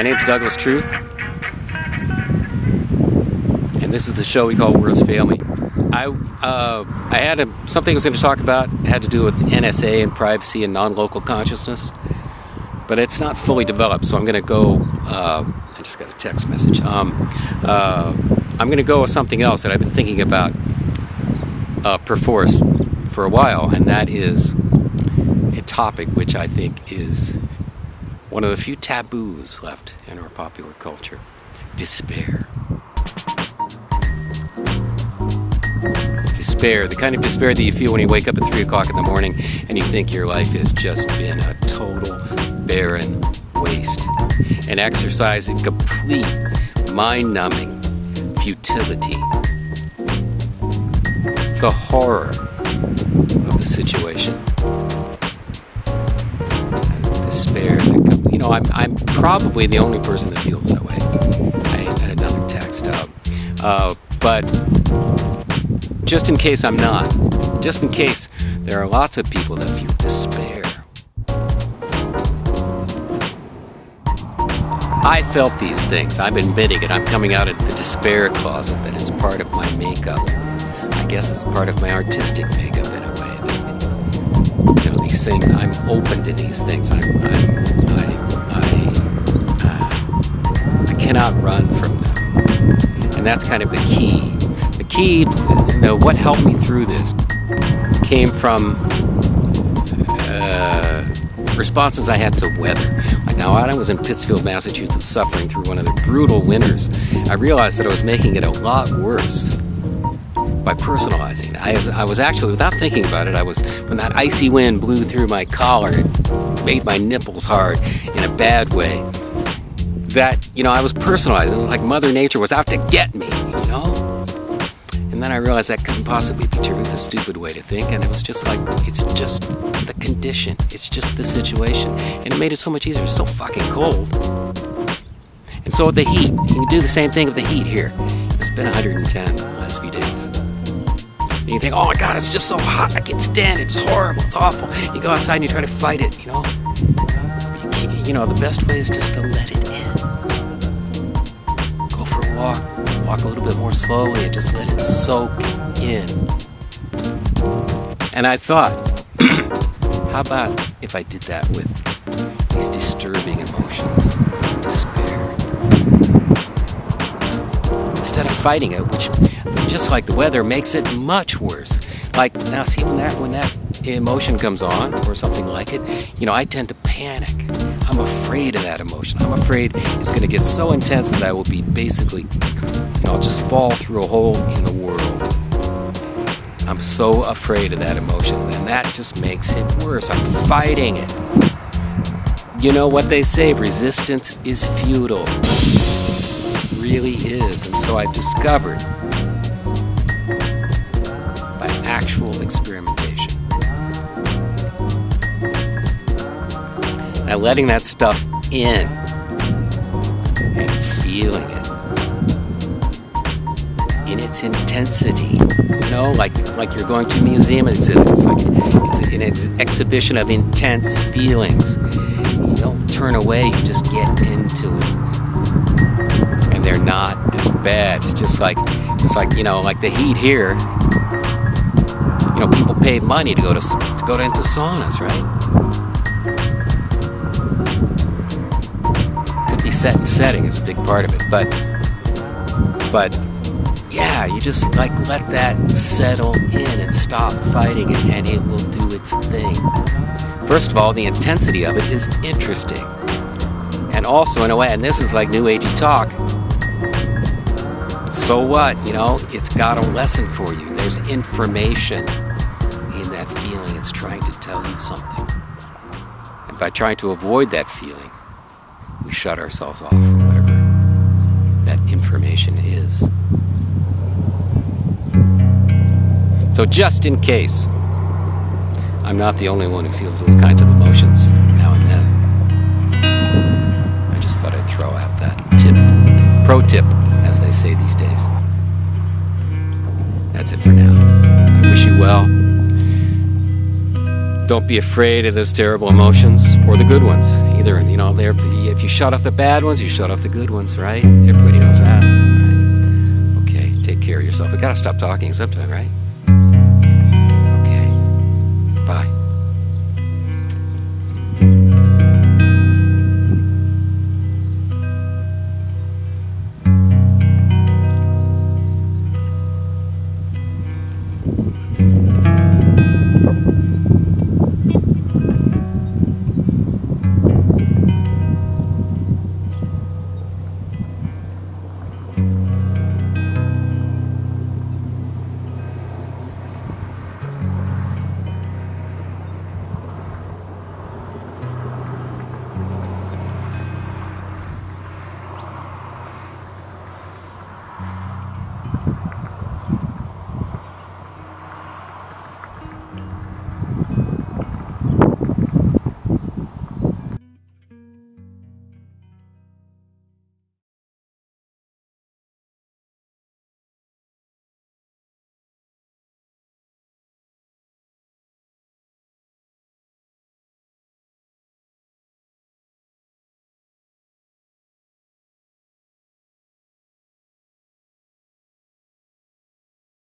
name's Douglas Truth, and this is the show we call Words Fail Me. I had something I was going to talk about. It had to do with NSA and privacy and non-local consciousness, but it's not fully developed, so I'm going to go, I just got a text message. I'm going to go with something else that I've been thinking about perforce for a while, and that is a topic which I think is one of the few taboos left in our popular culture: despair. Despair, the kind of despair that you feel when you wake up at 3 o'clock in the morning and you think your life has just been a total barren waste, an exercise in complete mind-numbing futility. The horror of the situation. Despair. You know, I'm probably the only person that feels that way. I had another text but just in case I'm not, just in case there are lots of people that feel despair. I felt these things. I'm admitting it. I'm coming out of the despair closet that is part of my makeup. I guess it's part of my artistic makeup in a way. You know, these things. I'm open to these things. I cannot run from them, and that's kind of the key. The key, you know, what helped me through this came from responses I had to weather. Like now, I was in Pittsfield, Massachusetts, suffering through one of the brutal winters. I realized that I was making it a lot worse by personalizing. I was actually, without thinking about it, when that icy wind blew through my collar, it made my nipples hard in a bad way. That, you know, I was personalizing, like Mother Nature was out to get me, you know? And then I realized that couldn't possibly be true. It's a stupid way to think, and it was just like, it's just the condition. It's just the situation. And it made it so much easier. It's still fucking cold. And so with the heat, you can do the same thing with the heat here. It's been 110 the last few days. And you think, oh my God, it's just so hot. I can't stand it. It's horrible. It's awful. You go outside and you try to fight it, you know? You know, the best way is just to let it in. Go for a walk a little bit more slowly and just let it soak in. And I thought, how about if I did that with these disturbing emotions, despair? Instead of fighting it, which, just like the weather, makes it much worse. Like, now see, when that emotion comes on, or something like it, you know, I tend to panic. I'm afraid of that emotion. I'm afraid it's going to get so intense that I will be basically, you know, I'll just fall through a hole in the world. I'm so afraid of that emotion, and that just makes it worse. I'm fighting it. You know what they say, resistance is futile. It really is. And so I've discovered, by actual experimentation, that letting that stuff in and feeling it in its intensity, you know, like you're going to a museum exhibit. It's like it's an exhibition of intense feelings. You don't turn away, you just get into it, and they're not as bad. It's like you know, like the heat here. You know, people pay money to go into saunas, right? Could be set and setting is a big part of it, but yeah, you just like let that settle in and stop fighting it, and it will do its thing. First of all, the intensity of it is interesting, and also in a way, and this is like new agey talk. So what? You know, it's got a lesson for you. There's information in that feeling. It's trying to tell you something. And by trying to avoid that feeling, we shut ourselves off from whatever that information is. So just in case, I'm not the only one who feels those kinds of emotions now and then, I just thought I'd throw out that tip. Pro tip, as they say these days. That's it for now. I wish you well. Don't be afraid of those terrible emotions or the good ones. Either, you know, if you shut off the bad ones, you shut off the good ones, right? Everybody knows that. Right? Okay, take care of yourself. We gotta stop talking sometime, right? Okay, bye.